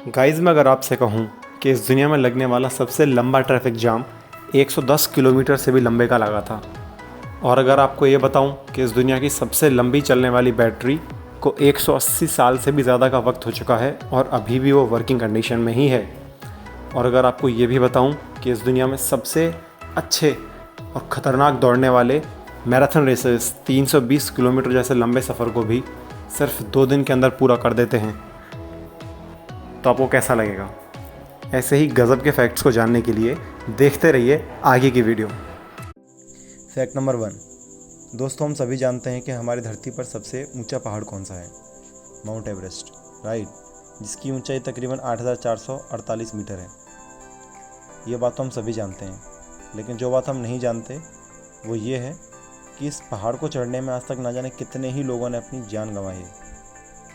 Guys मैं अगर आपसे कहूँ कि इस दुनिया में लगने वाला सबसे लंबा ट्रैफिक जाम 110 किलोमीटर से भी लंबे का लगा था, और अगर आपको ये बताऊँ कि इस दुनिया की सबसे लंबी चलने वाली बैटरी को 180 साल से भी ज़्यादा का वक्त हो चुका है और अभी भी वो वर्किंग कंडीशन में ही है, और अगर आपको ये भी बताऊँ कि इस दुनिया में सबसे अच्छे और ख़तरनाक दौड़ने वाले मैराथन रेसेस 320 किलोमीटर जैसे लंबे सफ़र को भी सिर्फ 2 दिन के अंदर पूरा कर देते हैं, तो आपको कैसा लगेगा? ऐसे ही गज़ब के फैक्ट्स को जानने के लिए देखते रहिए आगे की वीडियो। Fact number 1। दोस्तों, हम सभी जानते हैं कि हमारी धरती पर सबसे ऊंचा पहाड़ कौन सा है? माउंट एवरेस्ट, राइट, जिसकी ऊंचाई तकरीबन 8,448 मीटर है। ये बात तो हम सभी जानते हैं, लेकिन जो बात हम नहीं जानते वो ये है कि इस पहाड़ को चढ़ने में आज तक ना जाने कितने ही लोगों ने अपनी जान गंवाई है,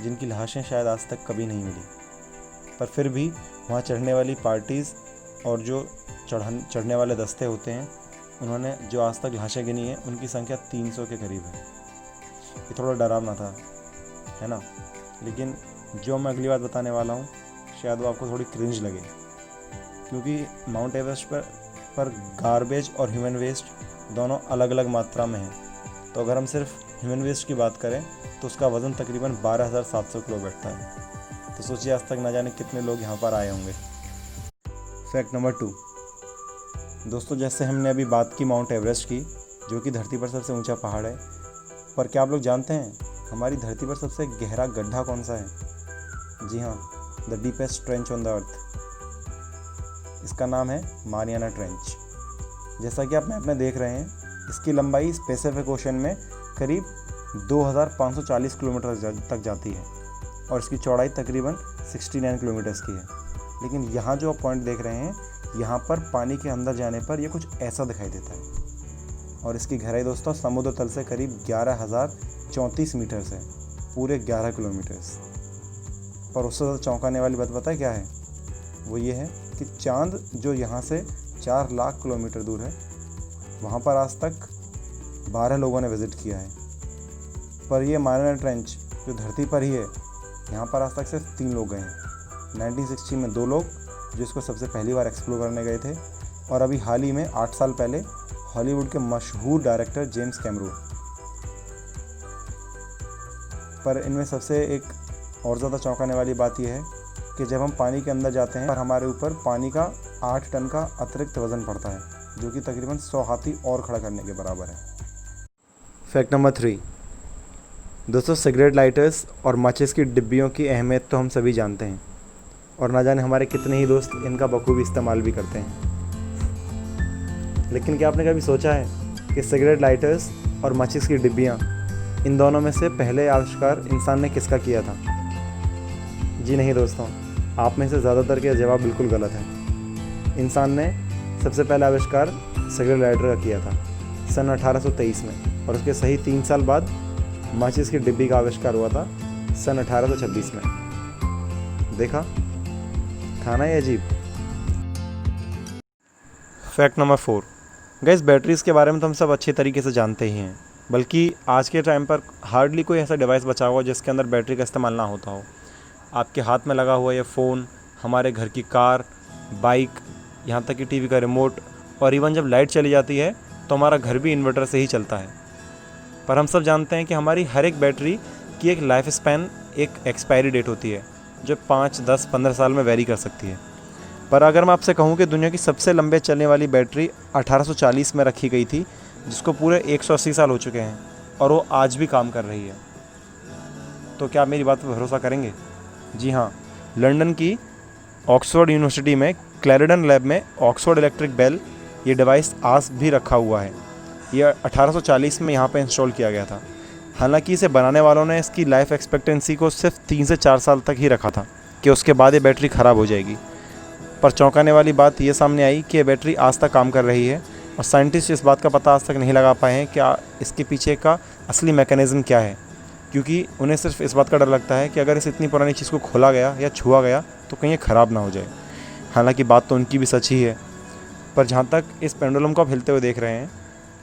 जिनकी लाशें शायद आज तक कभी नहीं मिली। पर फिर भी वहाँ चढ़ने वाली पार्टीज़ और जो चढ़ने वाले दस्ते होते हैं, उन्होंने जो आज तक लाशें गिनी है उनकी संख्या 300 के करीब है। ये थोड़ा डरावना था, है ना? लेकिन जो मैं अगली बात बताने वाला हूँ शायद वो आपको थोड़ी क्रिंज लगे, क्योंकि माउंट एवरेस्ट पर गार्बेज और ह्यूमन वेस्ट दोनों अलग अलग मात्रा में हैं। तो अगर हम सिर्फ ह्यूमन वेस्ट की बात करें तो उसका वज़न तकरीबन 12,700 किलो बैठता है। तो सोचिए आज तक ना जाने कितने लोग यहाँ पर आए होंगे। Fact number 2। दोस्तों, जैसे हमने अभी बात की माउंट एवरेस्ट की, जो कि धरती पर सबसे ऊंचा पहाड़ है, पर क्या आप लोग जानते हैं हमारी धरती पर सबसे गहरा गड्ढा कौन सा है? जी हाँ, the deepest trench on the earth. इसका नाम है मारियाना ट्रेंच। जैसा कि आप मैप में देख रहे हैं, इसकी लंबाई पैसिफिक ओशन में करीब 2,540 किलोमीटर तक जाती है और इसकी चौड़ाई तकरीबन 69 किलोमीटर्स की है। लेकिन यहाँ जो आप पॉइंट देख रहे हैं, यहाँ पर पानी के अंदर जाने पर यह कुछ ऐसा दिखाई देता है, और इसकी गहराई दोस्तों समुद्र तल से करीब 11,034 मीटर्स है, पूरे 11 किलोमीटर्स। पर उससे ज़्यादा चौंकाने वाली बात पता है क्या है? वो ये है कि चांद जो यहाँ से 4 लाख किलोमीटर दूर है, वहाँ पर आज तक 12 लोगों ने विज़िट किया है। पर ये मारियाना ट्रेंच जो धरती पर ही है, यहाँ पर आज तक सिर्फ 3 लोग गए हैं। 1960 में 2 लोग जो इसको सबसे पहली बार एक्सप्लोर करने गए थे, और अभी हाल ही में 8 साल पहले हॉलीवुड के मशहूर डायरेक्टर जेम्स कैमरून। पर इनमें सबसे एक और ज़्यादा चौंकाने वाली बात यह है कि जब हम पानी के अंदर जाते हैं, पर हमारे ऊपर पानी का 8 टन का अतिरिक्त वज़न पड़ता है, जो कि तकरीबन 100 हाथी और खड़ा करने के बराबर है। Fact number 3। दोस्तों, सिगरेट लाइटर्स और माचिस की डिब्बियों की अहमियत तो हम सभी जानते हैं, और ना जाने हमारे कितने ही दोस्त इनका बखूबी इस्तेमाल भी करते हैं। लेकिन क्या आपने कभी सोचा है कि सिगरेट लाइटर्स और माचिस की डिब्बियाँ, इन दोनों में से पहले आविष्कार इंसान ने किसका किया था? जी नहीं दोस्तों, आप में से ज़्यादातर का जवाब बिल्कुल गलत है। इंसान ने सबसे पहला आविष्कार सिगरेट लाइटर का किया था सन 1823 में, और उसके सही 3 साल बाद माचिस की डिब्बी का आविष्कार हुआ था सन 1826 में। देखा, खाना ही अजीब। Fact number 4। गैस, बैटरीज़ के बारे में तो हम सब अच्छे तरीके से जानते ही हैं, बल्कि आज के टाइम पर हार्डली कोई ऐसा डिवाइस बचा हुआ जिसके अंदर बैटरी का इस्तेमाल ना होता हो। आपके हाथ में लगा हुआ ये फ़ोन, हमारे घर की कार, बाइक, यहाँ तक कि टीवी का रिमोट, और इवन जब लाइट चली जाती है तो हमारा घर भी इन्वर्टर से ही चलता है। पर हम सब जानते हैं कि हमारी हर एक बैटरी की एक लाइफ स्पैन, एक एक्सपायरी डेट होती है, जो 5, 10, 15 साल में वेरी कर सकती है। पर अगर मैं आपसे कहूँ कि दुनिया की सबसे लंबे चलने वाली बैटरी 1840 में रखी गई थी, जिसको पूरे 180 साल हो चुके हैं, और वो आज भी काम कर रही है, तो क्या आप मेरी बात पर भरोसा करेंगे? जी हाँ, लंदन की ऑक्सफोर्ड यूनिवर्सिटी में क्लैरिडन लैब में ऑक्सफोर्ड इलेक्ट्रिक बेल, ये डिवाइस आज भी रखा हुआ है। ये 1840 में यहाँ पर इंस्टॉल किया गया था। हालांकि इसे बनाने वालों ने इसकी लाइफ एक्सपेक्टेंसी को सिर्फ 3 से 4 साल तक ही रखा था कि उसके बाद ये बैटरी ख़राब हो जाएगी। पर चौंकाने वाली बात ये सामने आई कि ये बैटरी आज तक काम कर रही है, और साइंटिस्ट इस बात का पता आज तक नहीं लगा पाए हैं कि इसके पीछे का असली मैकेनिज़्म क्या है, क्योंकि उन्हें सिर्फ इस बात का डर लगता है कि अगर इस इतनी पुरानी चीज़ को खोला गया या छुआ गया तो कहीं ये ख़राब ना हो जाए। हालांकि बात तो उनकी भी सच ही है। पर जहाँ तक इस पेंडुलम को आप हिलते हुए देख रहे हैं,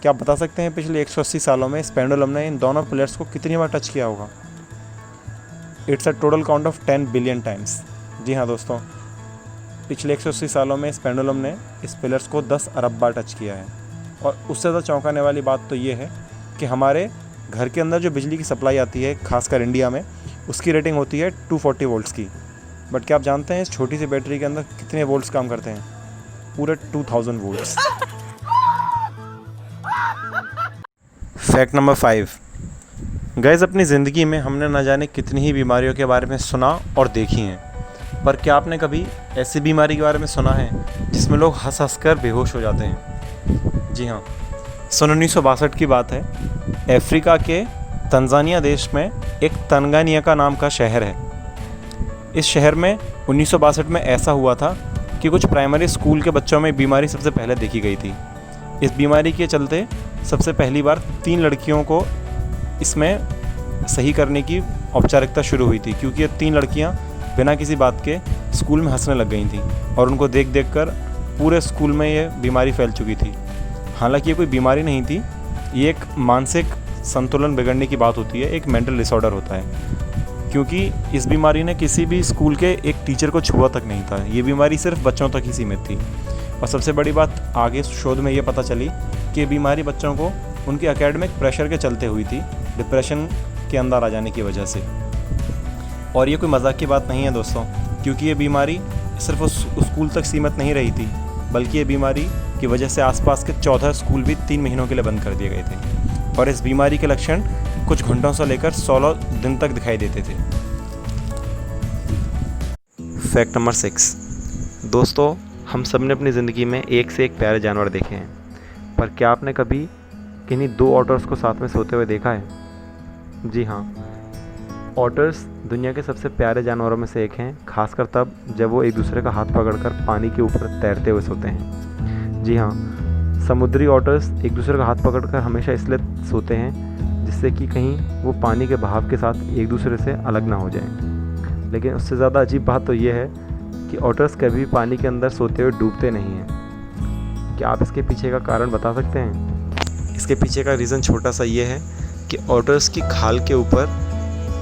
क्या आप बता सकते हैं पिछले 180 सालों में इस पेंडुलम ने इन दोनों प्लेयर्स को कितनी बार टच किया होगा? It's a total count of 10 billion times, जी हाँ दोस्तों, पिछले 180 सालों में इस पेंडुलम ने इस पिलर्स को 10 अरब बार टच किया है। और उससे ज़्यादा चौंकाने वाली बात तो ये है कि हमारे घर के अंदर जो बिजली की सप्लाई आती है, खासकर इंडिया में, उसकी रेटिंग होती है 240 वोल्ट्स की। बट क्या आप जानते हैं इस छोटी सी बैटरी के अंदर कितने वोल्ट्स काम करते हैं? पूरे 2000 वोल्ट्स। फैक्ट नंबर 5, गाइस अपनी ज़िंदगी में हमने न जाने कितनी ही बीमारियों के बारे में सुना और देखी हैं, पर क्या आपने कभी ऐसी बीमारी के बारे में सुना है जिसमें लोग हंस हंस कर बेहोश हो जाते हैं? जी हाँ, सन 1962 की बात है। अफ्रीका के तंजानिया देश में एक तंगानिया नाम का शहर है। इस शहर में 1962 में ऐसा हुआ था कि कुछ प्राइमरी स्कूल के बच्चों में बीमारी सबसे पहले देखी गई थी। इस बीमारी के चलते सबसे पहली बार 3 लड़कियों को इसमें सही करने की औपचारिकता शुरू हुई थी, क्योंकि ये 3 लड़कियां बिना किसी बात के स्कूल में हंसने लग गई थीं और उनको देख देख कर पूरे स्कूल में ये बीमारी फैल चुकी थी। हालांकि ये कोई बीमारी नहीं थी, ये एक मानसिक संतुलन बिगड़ने की बात होती है, एक मेंटल डिसऑर्डर होता है, क्योंकि इस बीमारी ने किसी भी स्कूल के एक टीचर को छुआ तक नहीं था। ये बीमारी सिर्फ बच्चों तक ही सीमित थी। और सबसे बड़ी बात, आगे शोध में ये पता चली कि ये बीमारी बच्चों को उनके एकेडमिक प्रेशर के चलते हुई थी, डिप्रेशन के अंदर आ जाने की वजह से। और ये कोई मजाक की बात नहीं है दोस्तों, क्योंकि ये बीमारी सिर्फ उस स्कूल तक सीमित नहीं रही थी, बल्कि ये बीमारी की वजह से आसपास के 14 स्कूल भी 3 महीनों के लिए बंद कर दिए गए थे। और इस बीमारी के लक्षण कुछ घंटों से लेकर 16 दिन तक दिखाई देते थे। फैक्ट नंबर 6, दोस्तों हम सब ने अपनी ज़िंदगी में एक से एक प्यारे जानवर देखे हैं, पर क्या आपने कभी किन्हीं 2 ऑटर्स को साथ में सोते हुए देखा है? जी हाँ, ऑटर्स दुनिया के सबसे प्यारे जानवरों में से एक हैं, खासकर तब जब वो एक दूसरे का हाथ पकड़कर पानी के ऊपर तैरते हुए सोते हैं। जी हाँ, समुद्री ऑटर्स एक दूसरे का हाथ पकड़कर हमेशा इसलिए सोते हैं जिससे कि कहीं वो पानी के बहाव के साथ एक दूसरे से अलग ना हो जाएं। लेकिन उससे ज़्यादा अजीब बात तो ये है कि ऑटर्स कभी भी पानी के अंदर सोते हुए डूबते नहीं हैं। क्या आप इसके पीछे का कारण बता सकते हैं? इसके पीछे का रीज़न छोटा सा ये है कि ऑटर्स की खाल के ऊपर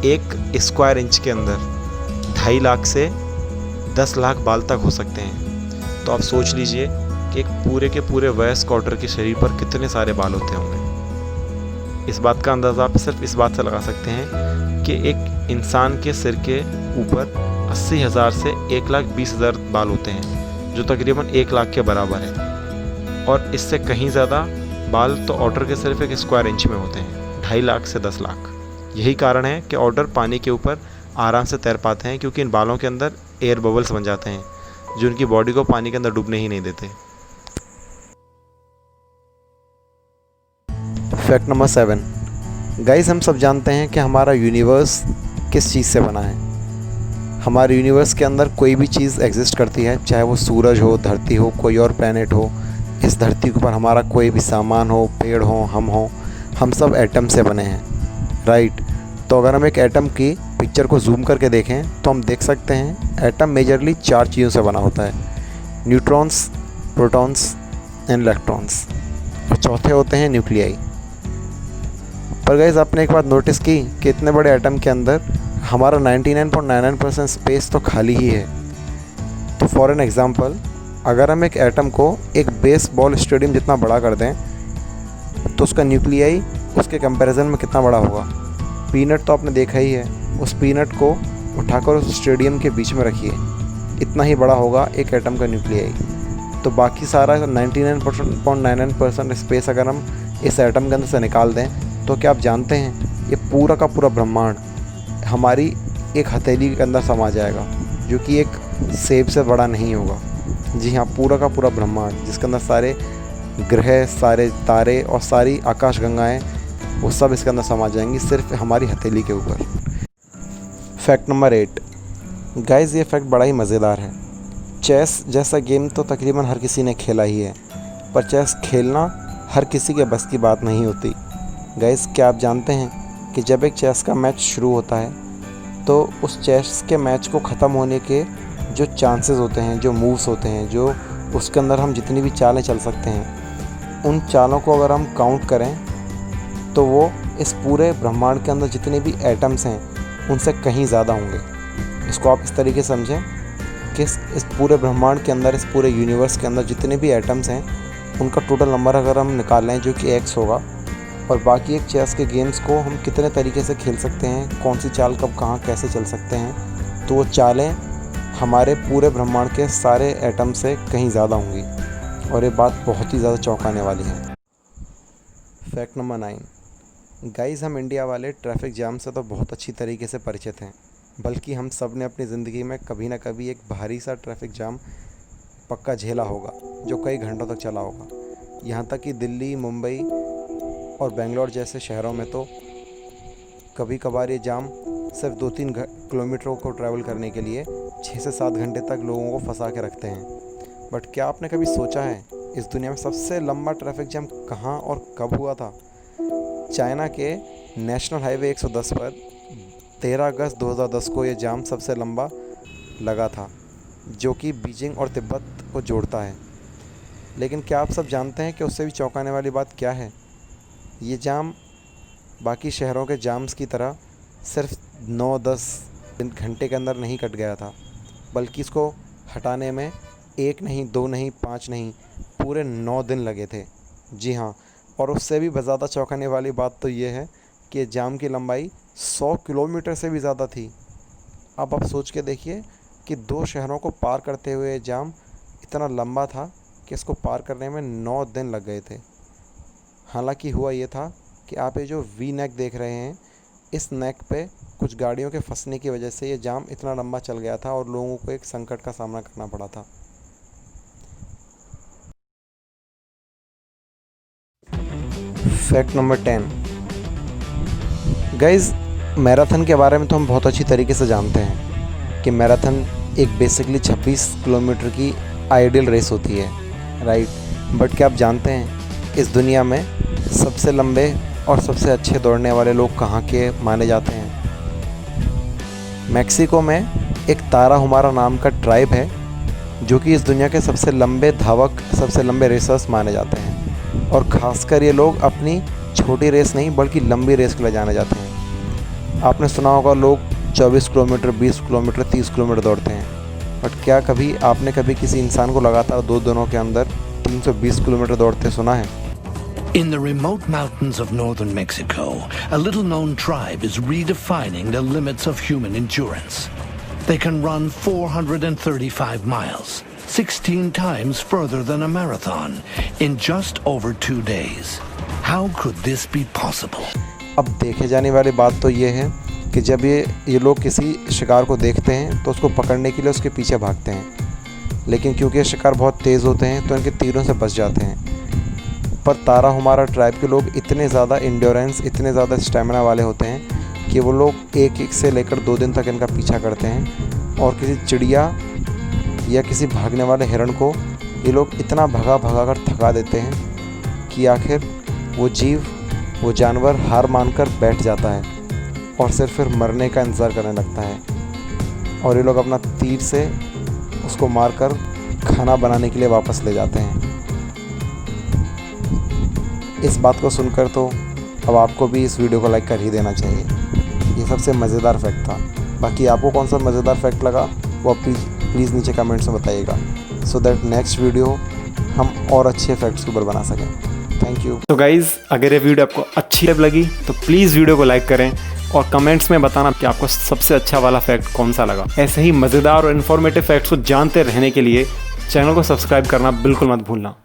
1 स्क्वायर इंच के अंदर 2.5 लाख से 10 लाख बाल तक हो सकते हैं। तो आप सोच लीजिए कि एक पूरे के पूरे वयस्क ऑटर के शरीर पर कितने सारे बाल होते होंगे। इस बात का अंदाज़ा आप सिर्फ इस बात से लगा सकते हैं कि एक इंसान के सिर के ऊपर 80,000 से 1,20,000 बाल होते हैं, जो तकरीबन 1 लाख के बराबर है। और इससे कहीं ज़्यादा बाल तो ऑटर के सिर्फ 1 स्क्वायर इंच में होते हैं, 2.5 लाख से 10 लाख। यही कारण है कि ऑटर पानी के ऊपर आराम से तैर पाते हैं, क्योंकि इन बालों के अंदर एयर बबल्स बन जाते हैं जो उनकी बॉडी को पानी के अंदर डूबने ही नहीं देते। फैक्ट नंबर 7, गाइस हम सब जानते हैं कि हमारा यूनिवर्स किस चीज़ से बना है। हमारे यूनिवर्स के अंदर कोई भी चीज़ एग्जिस्ट करती है, चाहे वो सूरज हो, धरती हो, कोई और प्लैनेट हो, इस धरती के ऊपर हमारा कोई भी सामान हो, पेड़ हो, हम सब एटम से बने हैं, राइट। तो अगर हम एक एटम की पिक्चर को जूम करके देखें तो हम देख सकते हैं एटम मेजरली 4 चीज़ों से बना होता है, न्यूट्रॉन्स, प्रोटॉन्स एंड इलेक्ट्रॉन्स, और चौथे होते हैं न्यूक्लियाई। पर गाइस आपने एक बात नोटिस की कि इतने बड़े एटम के अंदर हमारा 99.99% स्पेस तो खाली ही है। तो फॉर एन एग्ज़ाम्पल, अगर हम एक एटम को एक बेसबॉल स्टेडियम जितना बड़ा कर दें तो उसका न्यूक्लियाई उसके कंपैरिजन में कितना बड़ा होगा। पीनट तो आपने देखा ही है, उस पीनट को उठाकर उस स्टेडियम के बीच में रखिए, इतना ही बड़ा होगा एक एटम का न्यूक्लियाई। तो बाकी सारा 99.99% स्पेस अगर हम इस एटम के अंदर से निकाल दें तो क्या आप जानते हैं ये पूरा का पूरा ब्रह्मांड हमारी एक हथेली के अंदर समा जाएगा, जो कि एक सेब से बड़ा नहीं होगा। जी हाँ, पूरा का पूरा ब्रह्मांड जिसके अंदर सारे ग्रह, सारे तारे और सारी आकाशगंगाएं, वो सब इसके अंदर समा जाएंगी सिर्फ हमारी हथेली के ऊपर। फैक्ट नंबर 8, गाइस ये फैक्ट बड़ा ही मज़ेदार है। चेस जैसा गेम तो तकरीबन हर किसी ने खेला ही है, पर चेस खेलना हर किसी के बस की बात नहीं होती। गाइस क्या आप जानते हैं कि जब एक चेस का मैच शुरू होता है तो उस चेस के मैच को ख़त्म होने के जो चांसेस होते हैं, जो मूव्स होते हैं, जो उसके अंदर हम जितनी भी चालें चल सकते हैं, उन चालों को अगर हम काउंट करें तो वो इस पूरे ब्रह्मांड के अंदर जितने भी एटम्स हैं उनसे कहीं ज़्यादा होंगे। इसको आप इस तरीके से समझें कि इस पूरे ब्रह्मांड के अंदर, इस पूरे यूनिवर्स के अंदर जितने भी एटम्स हैं उनका टोटल नंबर अगर हम निकाल लें जो कि x होगा, और बाकी एक चेस के गेम्स को हम कितने तरीके से खेल सकते हैं, कौन सी चाल कब कहाँ कैसे चल सकते हैं, तो वो चालें हमारे पूरे ब्रह्मांड के सारे एटम से कहीं ज़्यादा होंगी। और ये बात बहुत ही ज़्यादा चौंकाने वाली है। Fact number 9। गाइस, हम इंडिया वाले ट्रैफिक जाम से तो बहुत अच्छी तरीके से परिचित हैं, बल्कि हम सब ने अपनी ज़िंदगी में कभी ना कभी एक भारी सा ट्रैफिक जाम पक्का झेला होगा जो कई घंटों तक चला होगा। यहाँ तक कि दिल्ली, मुंबई और बेंगलोर जैसे शहरों में तो कभी कभार ये जाम सिर्फ 2-3 किलोमीटरों को ट्रैवल करने के लिए 6 से 7 घंटे तक लोगों को फंसा के रखते हैं। बट क्या आपने कभी सोचा है इस दुनिया में सबसे लंबा ट्रैफिक जाम कहाँ और कब हुआ था? चाइना के नेशनल हाईवे 110 पर 13 अगस्त 2010 को ये जाम सबसे लंबा लगा था, जो कि बीजिंग और तिब्बत को जोड़ता है। लेकिन क्या आप सब जानते हैं कि उससे भी चौंकाने वाली बात क्या है? ये जाम बाकी शहरों के जाम्स की तरह सिर्फ 9-10 घंटे के अंदर नहीं कट गया था, बल्कि इसको हटाने में 1 नहीं, 2 नहीं, 5 नहीं, पूरे 9 दिन लगे थे। जी हाँ, और उससे भी ज़्यादा चौंकाने वाली बात तो ये है कि जाम की लंबाई 100 किलोमीटर से भी ज़्यादा थी। अब आप सोच के देखिए कि 2 शहरों को पार करते हुए जाम इतना लंबा था कि इसको पार करने में 9 दिन लग गए थे। हालांकि हुआ ये था कि आप ये जो वी नेक देख रहे हैं, इस नेक पे कुछ गाड़ियों के फंसने की वजह से ये जाम इतना लंबा चल गया था और लोगों को एक संकट का सामना करना पड़ा था। Fact number 10। गाइज़, मैराथन के बारे में तो हम बहुत अच्छी तरीके से जानते हैं कि मैराथन एक बेसिकली 26 किलोमीटर की आइडियल रेस होती है, राइट। बट क्या आप जानते हैं इस दुनिया में सबसे लंबे और सबसे अच्छे दौड़ने वाले लोग कहाँ के माने जाते हैं? मैक्सिको में एक ताराहुमारा नाम का ट्राइब है जो कि इस दुनिया के सबसे लंबे धावक, सबसे लंबे रेसर्स माने जाते हैं। और ख़ासकर ये लोग अपनी छोटी रेस नहीं बल्कि लंबी रेस के लिए जाने जाते हैं। आपने सुना होगा लोग 24 किलोमीटर, 20 किलोमीटर, 30 किलोमीटर दौड़ते हैं। बट क्या कभी आपने किसी इंसान को लगातार 2 दिनों के अंदर 320 किलोमीटर दौड़ते सुना है? In the remote mountains of northern Mexico, a little-known tribe is redefining the limits of human endurance. They can run 435 miles, 16 times further than a marathon, in just over 2 days. How could this be possible? अब देखे जाने वाली बात तो ये है कि जब ये लोग किसी शिकार को देखते हैं तो उसको पकड़ने के लिए उसके पीछे भागते हैं, लेकिन क्योंकि ये शिकार बहुत तेज़ होते हैं तो इनके तीरों से बच जाते हैं। पर ताराहुमारा ट्राइब के लोग इतने ज़्यादा इंड्योरेंस, इतने ज़्यादा स्टेमिना वाले होते हैं कि वो लोग एक से लेकर 2 दिन तक इनका पीछा करते हैं। और किसी चिड़िया या किसी भागने वाले हिरण को ये लोग इतना भगा कर थका देते हैं कि आखिर वो जानवर हार मानकर बैठ जाता है और सिर्फ फिर मरने का इंतज़ार करने लगता है। और ये लोग अपना तीर से उसको मारकर खाना बनाने के लिए वापस ले जाते हैं। इस बात को सुनकर तो अब आपको भी इस वीडियो को लाइक कर ही देना चाहिए। ये सबसे मज़ेदार फैक्ट था। बाकी आपको कौन सा मज़ेदार फैक्ट लगा वो आप प्लीज़ नीचे कमेंट्स में बताइएगा, सो दैट नेक्स्ट वीडियो हम और अच्छे फैक्ट्स के ऊपर बना सकें। Thank you. तो गाइज़, अगर ये वीडियो आपको अच्छी लगी तो प्लीज़ वीडियो को लाइक करें और कमेंट्स में बताना कि आपको सबसे अच्छा वाला फैक्ट कौन सा लगा। ऐसे ही मज़ेदार और इन्फॉर्मेटिव फैक्ट्स को जानते रहने के लिए चैनल को सब्सक्राइब करना बिल्कुल मत भूलना।